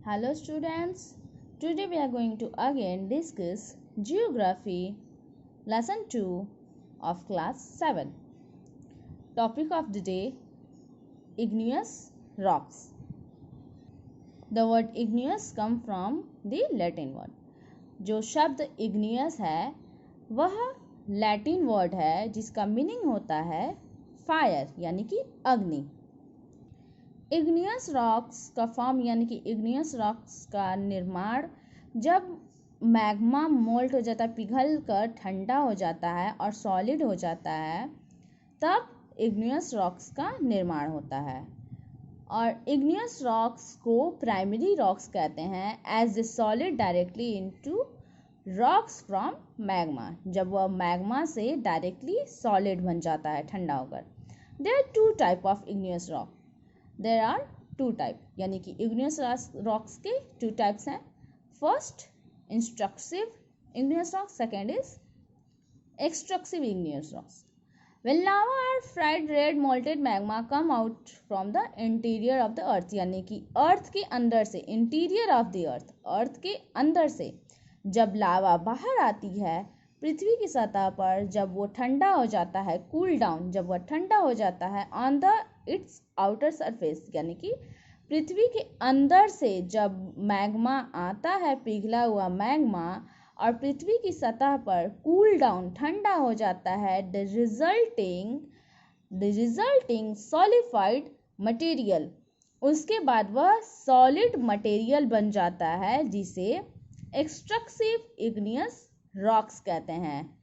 Hello students, today we are going to again discuss Geography Lesson 2 of Class 7. Topic of the day, Igneous Rocks. The word igneous come from the Latin word. जो शब्द igneous है वह Latin word है जिसका meaning होता है fire यानी कि अग्नि। इग्नियस रॉक्स का फॉर्म यानी कि इग्नियस रॉक्स का निर्माण जब मैग्मा मोल्ट हो जाता है, पिघल कर ठंडा हो जाता है और सॉलिड हो जाता है, तब इग्नियस रॉक्स का निर्माण होता है। और इग्नियस रॉक्स को प्राइमरी रॉक्स कहते हैं as the solid directly into rocks from magma, जब वह मैग्मा से डायरेक्टली सॉलिड बन जाता है ठंडा होकर। There are two type of igneous rock. There are two type यानी कि इग्नियस रॉक्स के टू टाइप्स हैं। First intrusive igneous rock, second is extrusive igneous rocks. When lava or fried red molten magma come out from the interior of the earth, यानी कि अर्थ के अंदर से, interior of the earth, अर्थ के अंदर से जब लावा बाहर आती है पृथ्वी की सतह पर, जब वो ठंडा हो जाता है, कूल डाउन, जब वह ठंडा हो जाता है on the it's outer surface, यानी कि पृथ्वी के अंदर से जब मैग्मा आता है, पिघला हुआ मैग्मा, और पृथ्वी की सतह पर कूल डाउन, ठंडा हो जाता है, द रिजल्टिंग सॉलिफाइड मटेरियल, उसके बाद वह सॉलिड मटेरियल बन जाता है जिसे एक्सट्रक्सिव इग्नियस रॉक्स कहते हैं।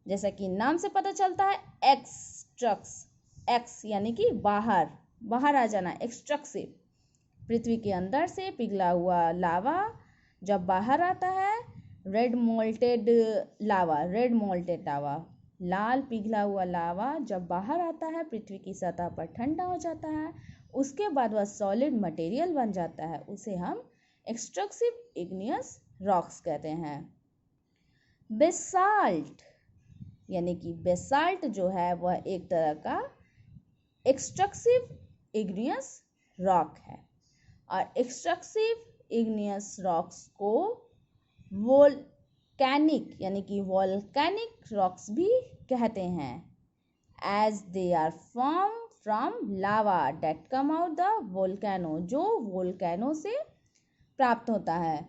जैसा कि नाम से पता चलता है, एक्सट्रक्स, एक्स यानी कि बाहर, बाहर आ जाना, एक्सट्रक्सिव। पृथ्वी के अंदर से पिघला हुआ लावा जब बाहर आता है, रेड मोल्टेड लावा, लाल पिघला हुआ लावा जब बाहर आता है, पृथ्वी की सतह पर ठंडा हो जाता है, उसके बाद वह सॉलिड मटेरियल बन जाता है, उसे हम एक्सट्रक्सिव इग्नियस रॉक्स कहते हैं। बेसाल्ट यानी कि बेसाल्ट जो है वह एक तरह का एक्सट्रक्सिव इग्नियस रॉक है, और एक्सट्रक्सिव इग्नियस रॉक्स को वोल्केनिक यानी कि वोल्केनिक रॉक्स भी कहते हैं, as they are form from lava that come out the volcano, जो वोल्केनो से प्राप्त होता है।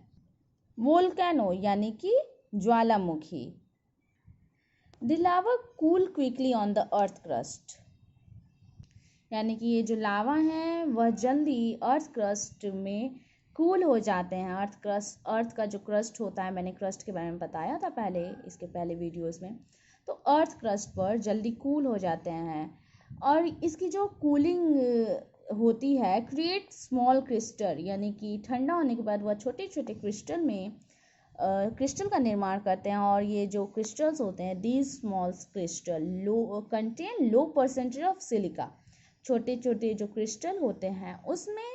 वोल्केनो यानी कि ज्वालामुखी। The lava cool quickly on the earth crust, यानी कि ये जो लावा है वह जल्दी अर्थ क्रस्ट में कूल हो जाते हैं। अर्थ का जो क्रस्ट होता है, मैंने क्रस्ट के बारे में बताया था पहले, इसके पहले वीडियोस में, तो अर्थ क्रस्ट पर जल्दी कूल हो जाते हैं, और इसकी जो कूलिंग होती है क्रिएट स्मॉल क्रिस्टल, यानी कि ठंडा होने के बाद वह छोटे छोटे क्रिस्टल में क्रिस्टल का निर्माण करते हैं, और ये जो क्रिस्टल्स होते हैं, these small crystal contain low percentage of silica, छोटे छोटे जो क्रिस्टल होते हैं उसमें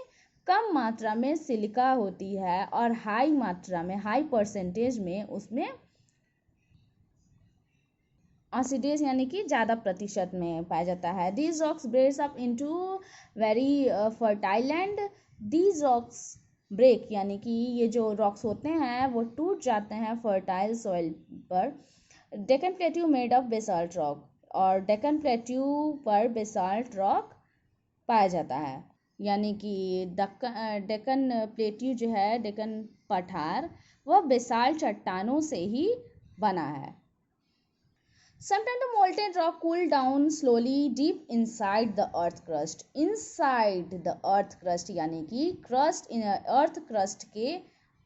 कम मात्रा में सिलिका होती है, और हाई मात्रा में, हाई परसेंटेज में उसमें ऑक्सीडेज यानी कि ज़्यादा प्रतिशत में पाया जाता है। These rocks breaks up into very fertile land. These rocks break यानी कि ये जो रॉक्स होते हैं वो टूट जाते हैं फर्टाइल सॉइल पर। Deccan plateau made of basalt rock, और डेक्कन प्लेट्यू पर बेसाल्ट रॉक पाया जाता है, यानी कि डेक्कन प्लेट्यू जो है, डेक्कन पठार, वह बेसाल्ट चट्टानों से ही बना है। Sometimes the molten rock cool down slowly deep inside the earth crust. Inside the earth crust यानी कि crust in earth crust के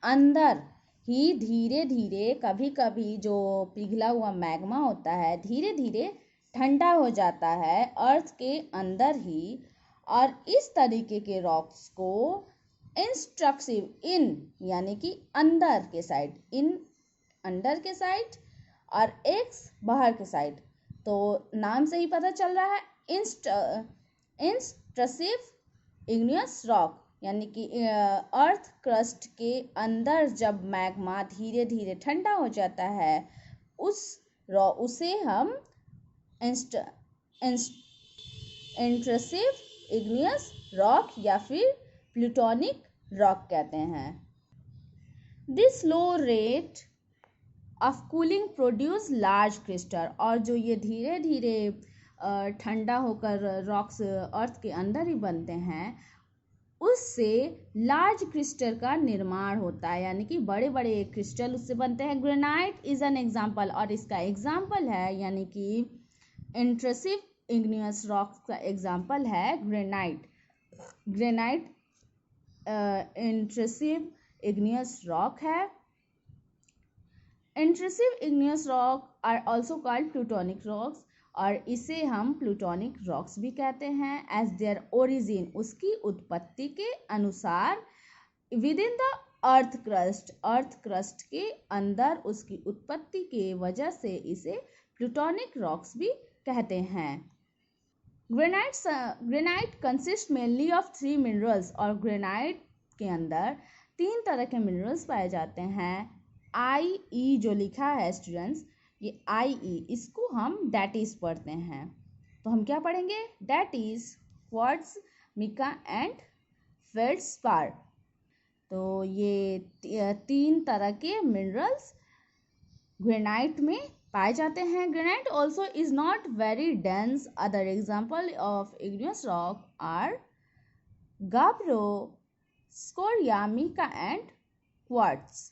अंदर ही धीरे धीरे, कभी कभी जो पिघला हुआ मैग्मा होता है धीरे धीरे ठंडा हो जाता है अर्थ के अंदर ही, और इस तरीके के रॉक्स को इंस्ट्रक्सिव, इन यानी कि अंदर के साइड, इन अंदर के साइड और एक्स बाहर के साइड, तो नाम से ही पता चल रहा है, इंस्ट्रसिव इग्नियस रॉक, यानी कि अर्थ क्रस्ट के अंदर जब मैग्मा धीरे धीरे ठंडा हो जाता है उसे हम इंट्रसिव इग्नियस रॉक या फिर प्लूटोनिक रॉक कहते हैं। This low rate of cooling produce large crystal, और जो ये धीरे धीरे ठंडा होकर रॉक्स अर्थ के अंदर ही बनते हैं, उससे लार्ज क्रिस्टल का निर्माण होता है, यानी कि बड़े बड़े क्रिस्टल उससे बनते हैं। ग्रेनाइट इज एन एग्जाम्पल, और इसका एग्जाम्पल है, यानी कि इंट्रूसिव इग्नियस रॉक का एग्जाम्पल है granite. Granite intrusive igneous rock है। Intrusive igneous rock are also called plutonic rocks, और इसे हम प्लूटोनिक रॉक्स भी कहते हैं। एज देयर ओरिजिन, उसकी उत्पत्ति के अनुसार, with in the earth crust के अंदर उसकी उत्पत्ति के वजह से इसे प्लूटोनिक रॉक्स भी कहते हैं। Granite consist mainly of 3 minerals, और ग्रेनाइट के अंदर 3 तरह के मिनरल्स पाए जाते हैं। आई जो लिखा है स्टूडेंट्स, ये आई इसको हम डेटिस पढ़ते हैं, तो हम क्या पढ़ेंगे? डेटिस, क्वार्ट्ज, मिका एंड फेल्डस्पार। तो ये 3 तरह के मिनरल्स ग्रेनाइट में पाए जाते हैं। Granite also is not very dense. Other example of igneous rock are gabbro, scoria, mica and quartz.